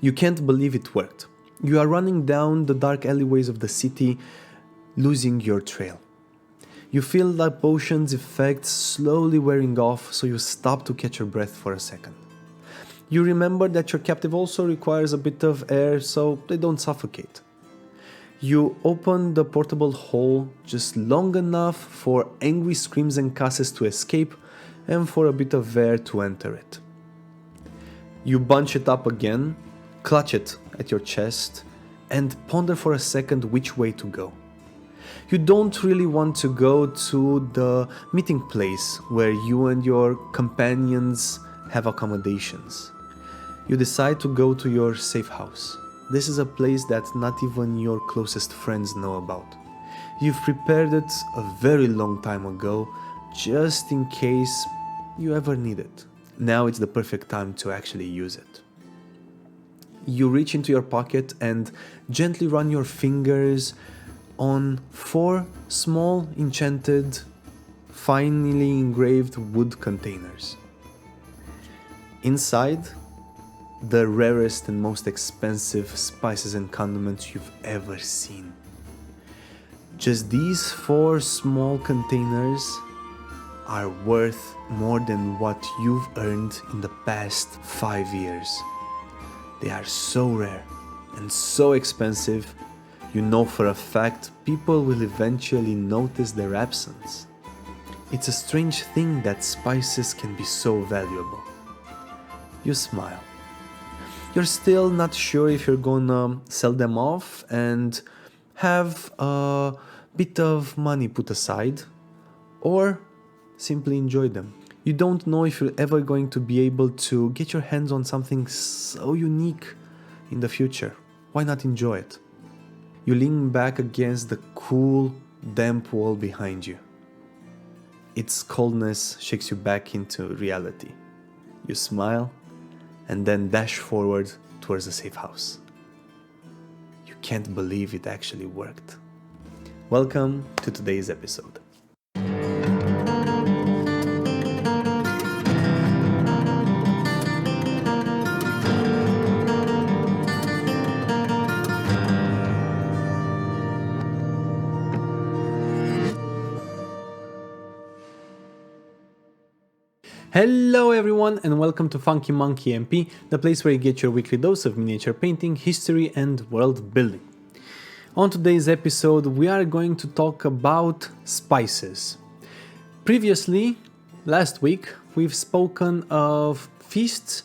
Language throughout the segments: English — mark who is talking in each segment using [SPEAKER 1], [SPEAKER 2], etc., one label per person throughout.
[SPEAKER 1] You can't believe it worked. You are running down the dark alleyways of the city, losing your trail. You feel the potion's effect slowly wearing off, so you stop to catch your breath for a second. You remember that your captive also requires a bit of air so they don't suffocate. You open the portable hole just long enough for angry screams and curses to escape and for a bit of air to enter it. You bunch it up again, clutch it at your chest, and ponder for a second which way to go. You don't really want to go to the meeting place where you and your companions have accommodations. You decide to go to your safe house. This is a place that not even your closest friends know about. You've prepared it a very long time ago, just in case you ever need it. Now it's the perfect time to actually use it. You reach into your pocket and gently run your fingers on 4 small enchanted, finely engraved wood containers. Inside, the rarest and most expensive spices and condiments you've ever seen. Just these 4 small containers are worth more than what you've earned in the past 5 years. They are so rare and so expensive, you know for a fact people will eventually notice their absence. It's a strange thing that spices can be so valuable. You smile. You're still not sure if you're gonna sell them off and have a bit of money put aside, or simply enjoy them. You don't know if you're ever going to be able to get your hands on something so unique in the future. Why not enjoy it? You lean back against the cool, damp wall behind you. Its coldness shakes you back into reality. You smile and then dash forward towards the safe house. You can't believe it actually worked. Welcome to today's episode. Hello everyone and welcome to Funky Monkey MP, the place where you get your weekly dose of miniature painting, history and world building. On today's episode we are going to talk about spices. Previously, last week, we've spoken of feasts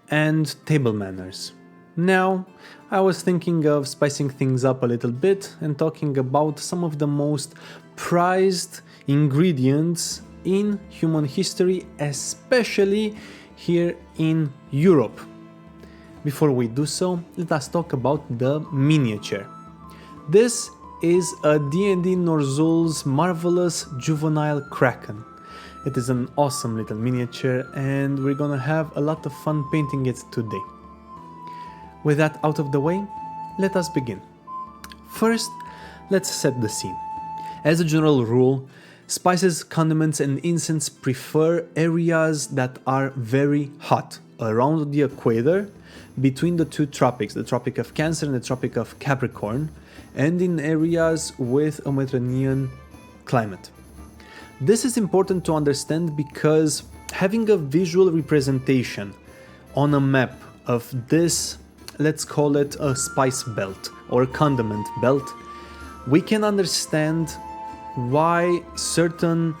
[SPEAKER 1] and table manners. Now, I was thinking of spicing things up a little bit and talking about some of the most prized ingredients in human history, especially here in Europe. Before we do so, let us talk about the miniature. This is a D&D Norzul's marvelous juvenile kraken. It is an awesome little miniature and we're gonna have a lot of fun painting it today. With that out of the way, let us begin. First, let's set the scene. As a general rule, spices, condiments and incense prefer areas that are very hot, around the equator, between the 2 tropics, the Tropic of Cancer and the Tropic of Capricorn, and in areas with a Mediterranean climate. This is important to understand because having a visual representation on a map of this, let's call it a spice belt or condiment belt, we can understand why certain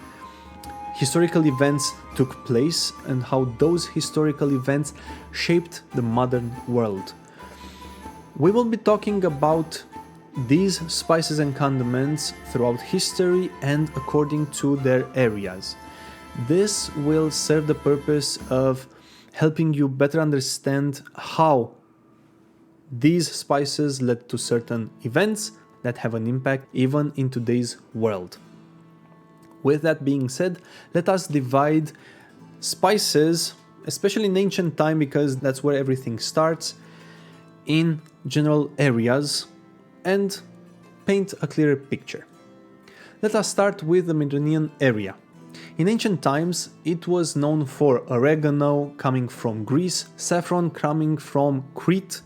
[SPEAKER 1] historical events took place and how those historical events shaped the modern world. We will be talking about these spices and condiments throughout history and according to their areas. This will serve the purpose of helping you better understand how these spices led to certain events that have an impact even in today's world. With that being said, let us divide spices, especially in ancient time because that's where everything starts, in general areas and paint a clearer picture. Let us start with the Mediterranean area. In ancient times, it was known for oregano coming from Greece, saffron coming from Crete,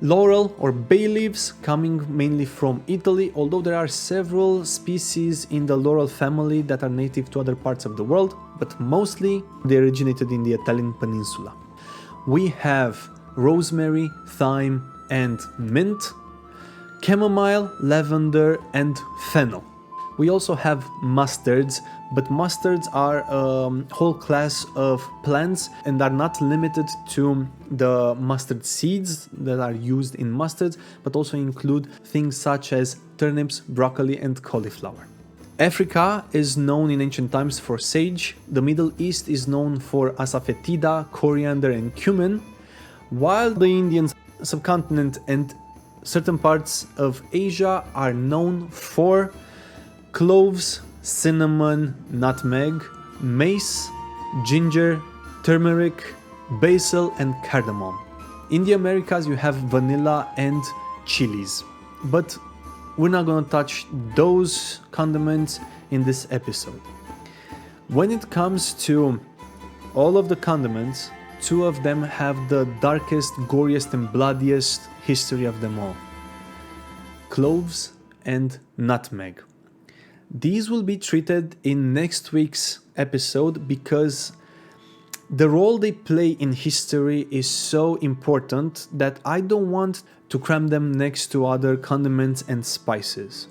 [SPEAKER 1] laurel or bay leaves coming mainly from Italy, although there are several species in the laurel family that are native to other parts of the world, but mostly they originated in the Italian peninsula. We have rosemary, thyme and mint, chamomile, lavender and fennel. We also have mustards, but mustards are a whole class of plants and are not limited to the mustard seeds that are used in mustards, but also include things such as turnips, broccoli and cauliflower. Africa is known in ancient times for sage, the Middle East is known for asafoetida, coriander and cumin, while the Indian subcontinent and certain parts of Asia are known for cloves, cinnamon, nutmeg, mace, ginger, turmeric, basil and cardamom. In the Americas you have vanilla and chilies, but we're not going to touch those condiments in this episode. When it comes to all of the condiments, two of them have the darkest, goriest and bloodiest history of them all: cloves and nutmeg. These will be treated in next week's episode because the role they play in history is so important that I don't want to cram them next to other condiments and spices.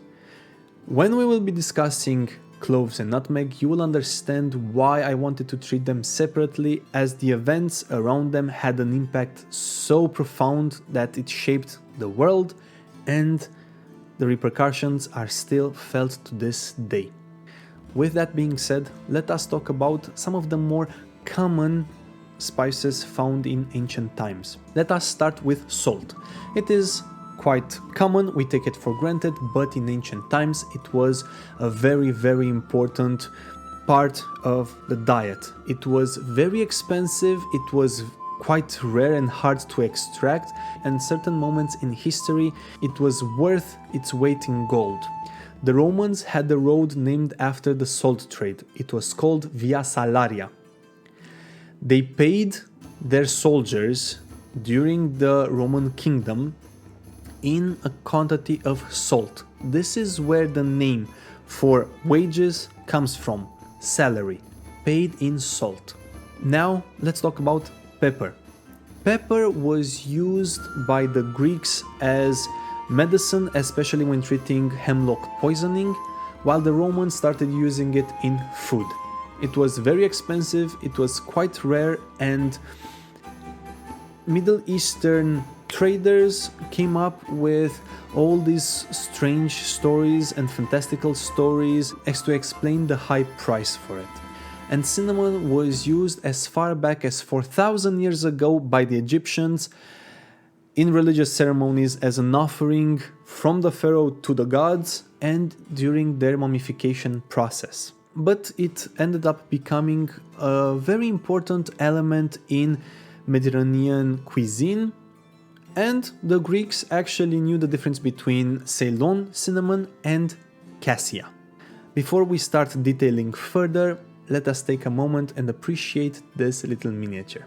[SPEAKER 1] When we will be discussing cloves and nutmeg, you will understand why I wanted to treat them separately, as the events around them had an impact so profound that it shaped the world, and the repercussions are still felt to this day. With that being said, let us talk about some of the more common spices found in ancient times. Let us start with salt. It is quite common, we take it for granted, but in ancient times it was a very, very important part of the diet. It was very expensive, it was quite rare and hard to extract, and certain moments in history it was worth its weight in gold. The Romans had a road named after the salt trade. It was called Via Salaria. They paid their soldiers during the Roman kingdom in a quantity of salt. This is where the name for wages comes from: salary, paid in salt. Now let's talk about pepper. Pepper was used by the Greeks as medicine, especially when treating hemlock poisoning, while the Romans started using it in food. It was very expensive, it was quite rare, and Middle Eastern traders came up with all these strange stories and fantastical stories to explain the high price for it. And cinnamon was used as far back as 4,000 years ago by the Egyptians in religious ceremonies as an offering from the pharaoh to the gods and during their mummification process. But it ended up becoming a very important element in Mediterranean cuisine, and the Greeks actually knew the difference between Ceylon cinnamon and cassia. Before we start detailing further, let us take a moment and appreciate this little miniature.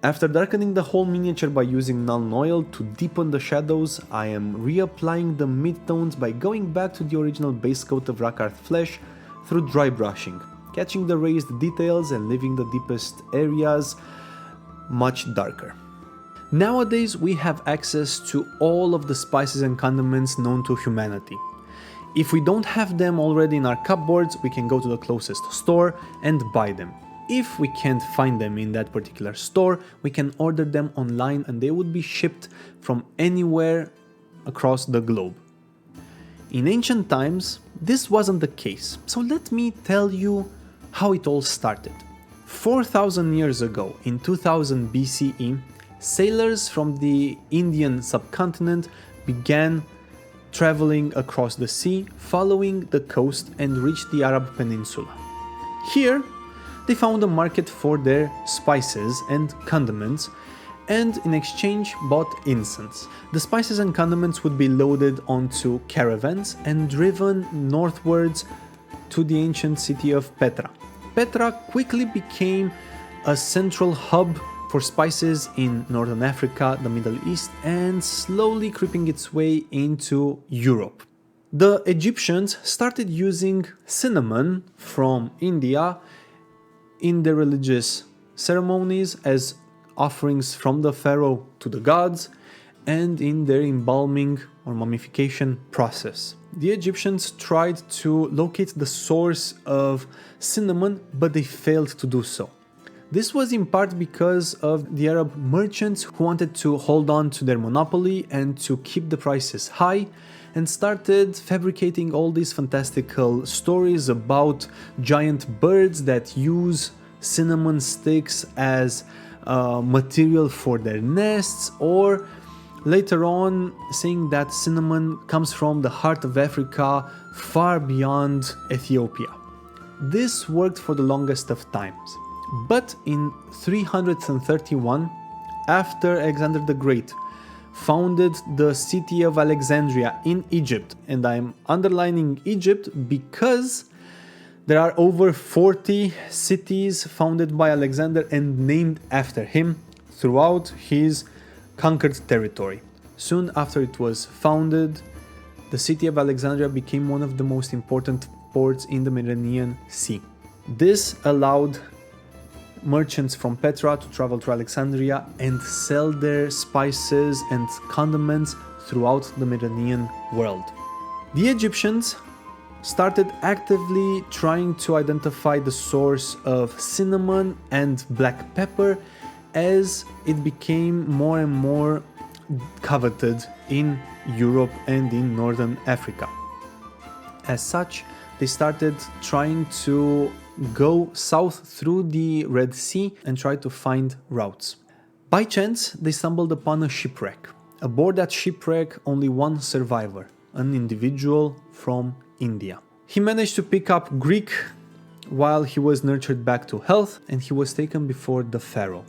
[SPEAKER 1] After darkening the whole miniature by using Nuln Oil to deepen the shadows, I am reapplying the mid-tones by going back to the original base coat of rock art flesh through dry brushing, catching the raised details and leaving the deepest areas much darker. Nowadays we have access to all of the spices and condiments known to humanity. If we don't have them already in our cupboards, we can go to the closest store and buy them. If we can't find them in that particular store, we can order them online and they would be shipped from anywhere across the globe. In ancient times, this wasn't the case, so let me tell you how it all started. 4,000 years ago, in 2000 BCE, sailors from the Indian subcontinent began traveling across the sea, following the coast, and reached the Arab Peninsula. Here, they found a market for their spices and condiments, and in exchange bought incense. The spices and condiments would be loaded onto caravans and driven northwards to the ancient city of Petra. Petra quickly became a central hub for spices in Northern Africa, the Middle East, and slowly creeping its way into Europe. The Egyptians started using cinnamon from India in their religious ceremonies as offerings from the pharaoh to the gods and in their embalming or mummification process. The Egyptians tried to locate the source of cinnamon, but they failed to do so. This was in part because of the Arab merchants who wanted to hold on to their monopoly and to keep the prices high, and started fabricating all these fantastical stories about giant birds that use cinnamon sticks as material for their nests, or later on saying that cinnamon comes from the heart of Africa, far beyond Ethiopia. This worked for the longest of times. But in 331, after Alexander the Great founded the city of Alexandria in Egypt, and I'm underlining Egypt because there are over 40 cities founded by Alexander and named after him throughout his conquered territory. Soon after it was founded, the city of Alexandria became one of the most important ports in the Mediterranean Sea. This allowed merchants from Petra to travel to Alexandria and sell their spices and condiments throughout the Mediterranean world. The Egyptians started actively trying to identify the source of cinnamon and black pepper as it became more and more coveted in Europe and in Northern Africa. As such, they started trying to go south through the Red Sea and try to find routes. By chance, they stumbled upon a shipwreck. Aboard that shipwreck, only one survivor, an individual from India. He managed to pick up Greek while he was nurtured back to health, and he was taken before the pharaoh.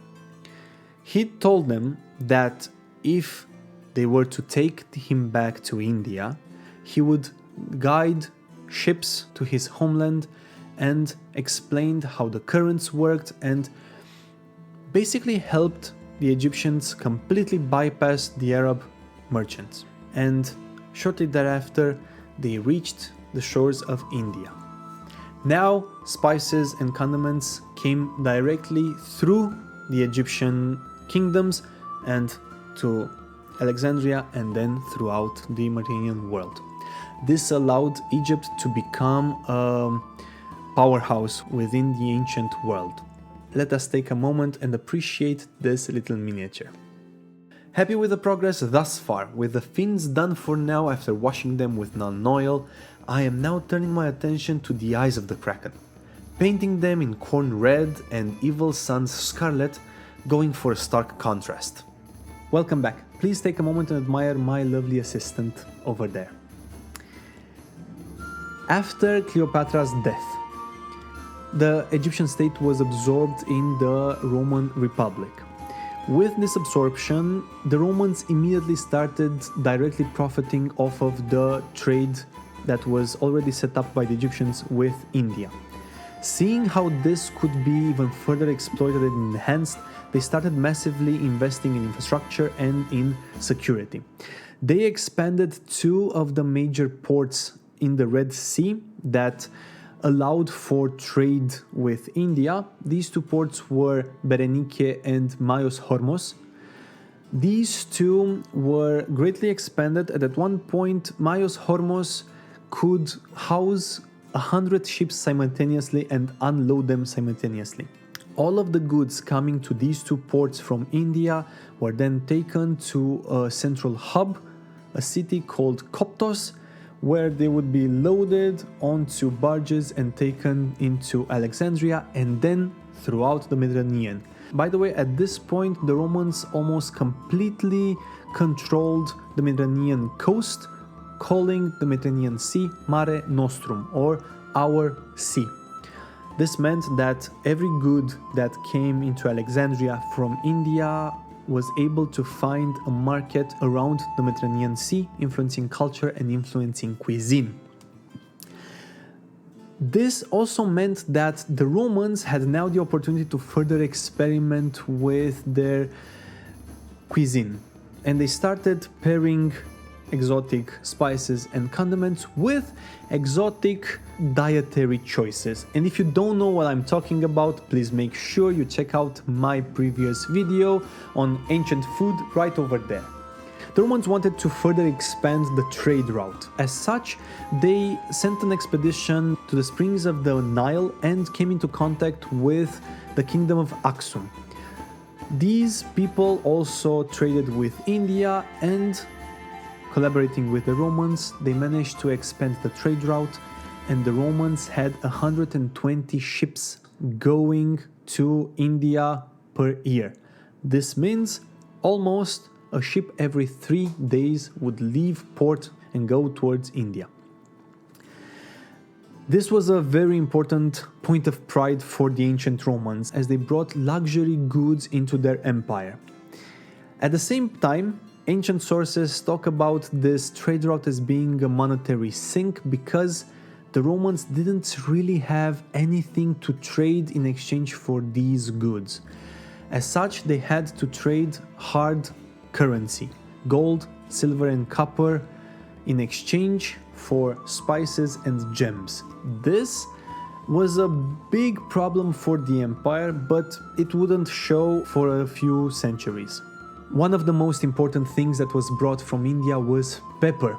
[SPEAKER 1] He told them that if they were to take him back to India, he would guide ships to his homeland and explained how the currents worked and basically helped the Egyptians completely bypass the Arab merchants. And shortly thereafter, they reached the shores of India. Now, spices and condiments came directly through the Egyptian kingdoms and to Alexandria and then throughout the Mediterranean world. This allowed Egypt to become a powerhouse within the ancient world. Let us take a moment and appreciate this little miniature. Happy with the progress thus far. With the fins done for now after washing them with non-oil, I am now turning my attention to the eyes of the Kraken, painting them in corn red and Evil Sun's scarlet, going for a stark contrast. Welcome back. Please take a moment and admire my lovely assistant over there. After Cleopatra's death, the Egyptian state was absorbed in the Roman Republic. With this absorption, the Romans immediately started directly profiting off of the trade that was already set up by the Egyptians with India. Seeing how this could be even further exploited and enhanced, they started massively investing in infrastructure and in security. They expanded two of the major ports in the Red Sea that allowed for trade with India. These two ports were Berenike and Myos Hormos. These two were greatly expanded, and at one point Myos Hormos could house 100 ships simultaneously and unload them simultaneously. All of the goods coming to these two ports from India were then taken to a central hub, a city called Koptos, where they would be loaded onto barges and taken into Alexandria and then throughout the Mediterranean. By the way, at this point, the Romans almost completely controlled the Mediterranean coast, calling the Mediterranean Sea Mare Nostrum, or our sea. This meant that every good that came into Alexandria from India was able to find a market around the Mediterranean Sea, influencing culture and influencing cuisine. This also meant that the Romans had now the opportunity to further experiment with their cuisine, and they started pairing exotic spices and condiments with exotic dietary choices. And if you don't know what I'm talking about, please make sure you check out my previous video on ancient food right over there. The Romans wanted to further expand the trade route. As such, they sent an expedition to the springs of the Nile and came into contact with the kingdom of Aksum. These people also traded with India, and collaborating with the Romans, they managed to expand the trade route, and the Romans had 120 ships going to India per year. This means almost a ship every 3 days would leave port and go towards India. This was a very important point of pride for the ancient Romans, as they brought luxury goods into their empire. At the same time, ancient sources talk about this trade route as being a monetary sink because the Romans didn't really have anything to trade in exchange for these goods. As such, they had to trade hard currency, gold, silver and copper, in exchange for spices and gems. This was a big problem for the empire, but it wouldn't show for a few centuries. One of the most important things that was brought from India was pepper.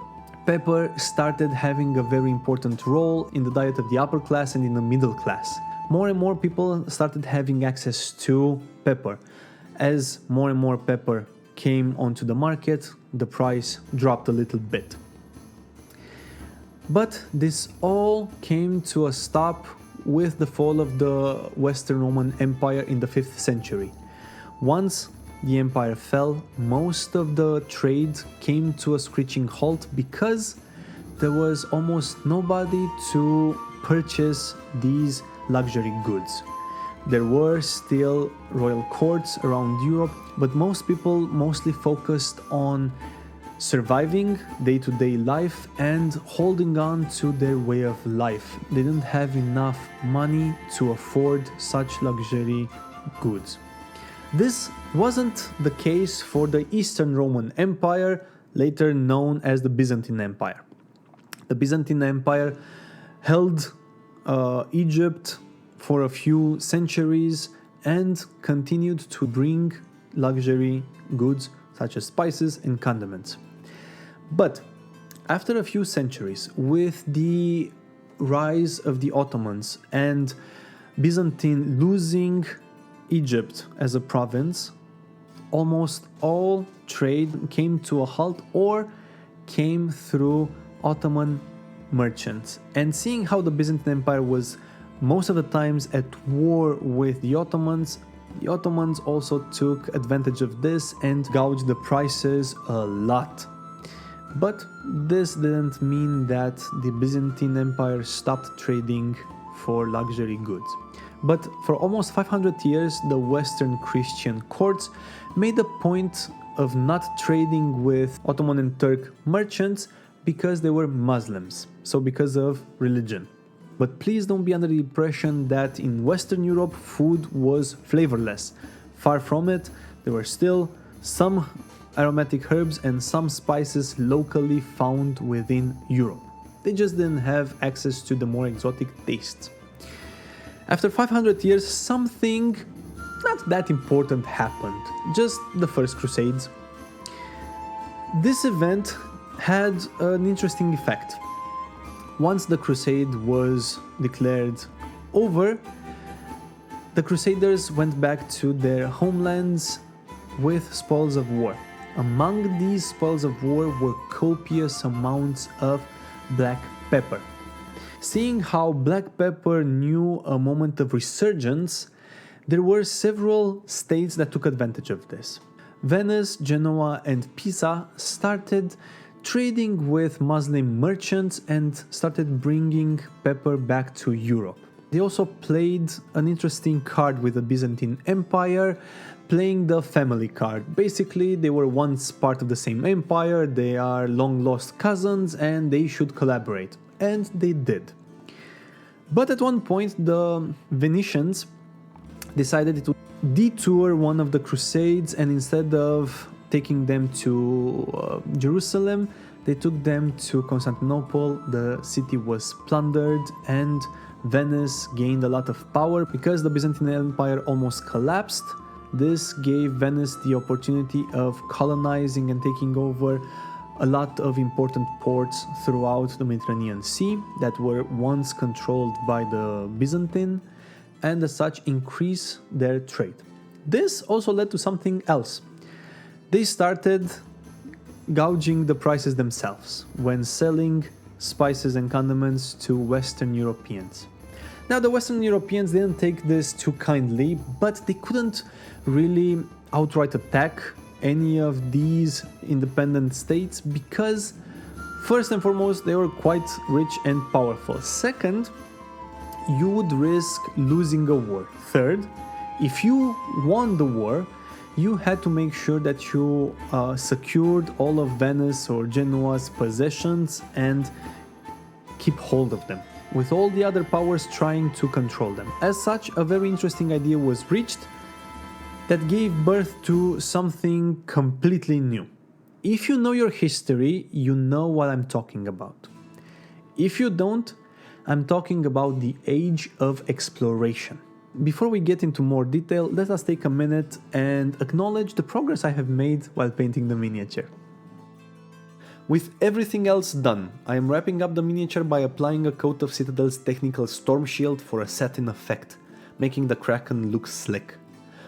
[SPEAKER 1] Pepper started having a very important role in the diet of the upper class and in the middle class. More and more people started having access to pepper. As more and more pepper came onto the market, the price dropped a little bit. But this all came to a stop with the fall of the Western Roman Empire in the 5th century. Once the empire fell, most of the trade came to a screeching halt because there was almost nobody to purchase these luxury goods. There were still royal courts around Europe, but most people mostly focused on surviving day-to-day life and holding on to their way of life. They didn't have enough money to afford such luxury goods. This wasn't the case for the Eastern Roman Empire, later known as the Byzantine Empire. The Byzantine Empire held Egypt for a few centuries and continued to bring luxury goods such as spices and condiments. But after a few centuries, with the rise of the Ottomans and Byzantine losing Egypt as a province, almost all trade came to a halt or came through Ottoman merchants. And seeing how the Byzantine Empire was most of the times at war with the Ottomans also took advantage of this and gouged the prices a lot. But this didn't mean that the Byzantine Empire stopped trading for luxury goods. But for almost 500 years, the Western Christian courts made a point of not trading with Ottoman and Turk merchants because they were Muslims, so because of religion. But please don't be under the impression that in Western Europe food was flavorless. Far from it, there were still some aromatic herbs and some spices locally found within Europe. They just didn't have access to the more exotic tastes. After 500 years, something not that important happened, just the First Crusades. This event had an interesting effect. Once the crusade was declared over, the Crusaders went back to their homelands with spoils of war. Among these spoils of war were copious amounts of black pepper. Seeing how black pepper knew a moment of resurgence, there were several states that took advantage of this. Venice, Genoa, and Pisa started trading with Muslim merchants and started bringing pepper back to Europe. They also played an interesting card with the Byzantine Empire, playing the family card. Basically, they were once part of the same empire, they are long-lost cousins, and they should collaborate. And they did. But at one point, the Venetians decided to detour one of the Crusades, and instead of taking them to Jerusalem, they took them to Constantinople. The city was plundered, and Venice gained a lot of power. Because the Byzantine Empire almost collapsed, this gave Venice the opportunity of colonizing and taking over a lot of important ports throughout the Mediterranean Sea that were once controlled by the Byzantine, and as such increase their trade. This also led to something else. They started gouging the prices themselves when selling spices and condiments to Western Europeans. Now, the Western Europeans didn't take this too kindly, but they couldn't really outright attack any of these independent states because, first and foremost, they were quite rich and powerful. Second, you would risk losing a war. Third, if you won the war, you had to make sure that you secured all of Venice or Genoa's possessions and keep hold of them, with all the other powers trying to control them. As such, a very interesting idea was reached that gave birth to something completely new. If you know your history, you know what I'm talking about. If you don't, I'm talking about the age of exploration. Before we get into more detail, let us take a minute and acknowledge the progress I have made while painting the miniature. With everything else done, I am wrapping up the miniature by applying a coat of Citadel's technical storm shield for a satin effect, making the Kraken look slick.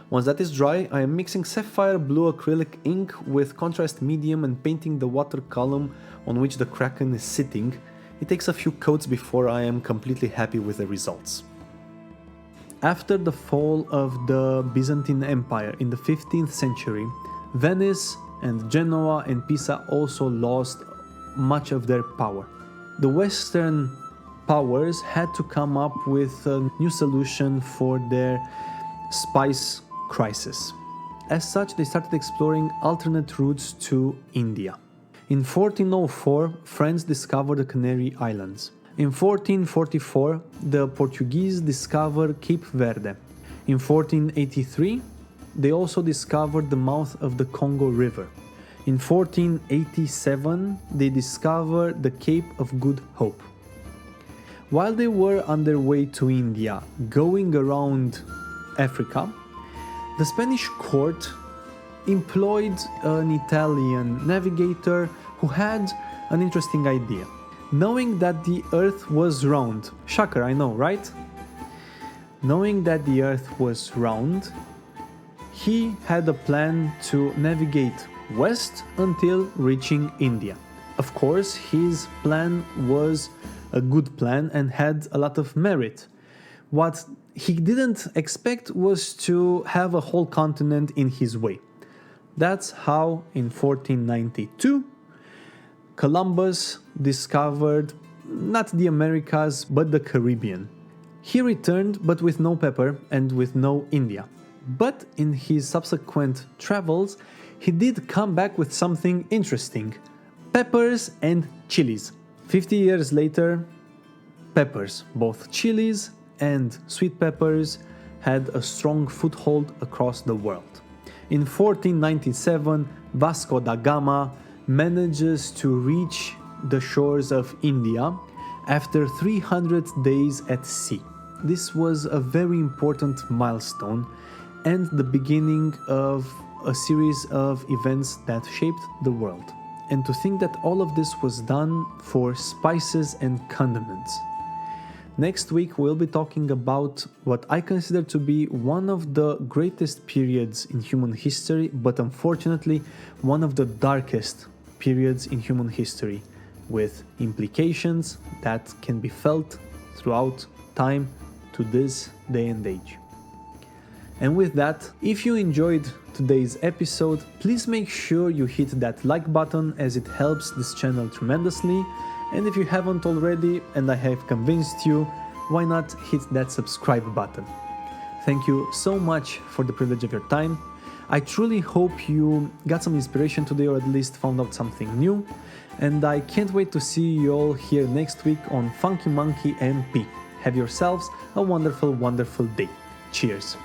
[SPEAKER 1] Once that is dry, I am mixing sapphire blue acrylic ink with contrast medium and painting the water column on which the Kraken is sitting. It takes a few coats before I am completely happy with the results. After the fall of the Byzantine Empire in the 15th century, Venice and Genoa and Pisa also lost much of their power. The Western powers had to come up with a new solution for their spice crisis. As such, they started exploring alternate routes to India. In 1404, France discovered the Canary Islands. In 1444, the Portuguese discovered Cape Verde. In 1483, they also discovered the mouth of the Congo River. In 1487, they discovered the Cape of Good Hope. While they were on their way to India, going around Africa, the Spanish court employed an Italian navigator who had an interesting idea. Knowing that the earth was round, shocker, I know, right? Knowing that the earth was round, he had a plan to navigate west until reaching India. Of course, his plan was a good plan and had a lot of merit. What he didn't expect was to have a whole continent in his way. That's how in 1492 Columbus discovered not the Americas but the Caribbean. He returned but with no pepper and with no India. But in his subsequent travels, he did come back with something interesting: peppers and chilies. 50 years later, peppers, both chilies and sweet peppers, had a strong foothold across the world. In 1497, Vasco da Gama manages to reach the shores of India after 300 days at sea. This was a very important milestone and the beginning of a series of events that shaped the world. And to think that all of this was done for spices and condiments. Next week we'll be talking about what I consider to be one of the greatest periods in human history, but unfortunately one of the darkest periods in human history, with implications that can be felt throughout time to this day and age. And with that, if you enjoyed today's episode, please make sure you hit that like button, as it helps this channel tremendously. And if you haven't already, and I have convinced you, why not hit that subscribe button? Thank you so much for the privilege of your time. I truly hope you got some inspiration today, or at least found out something new. And I can't wait to see you all here next week on Funky Monkey MP. have yourselves a wonderful, wonderful day. Cheers!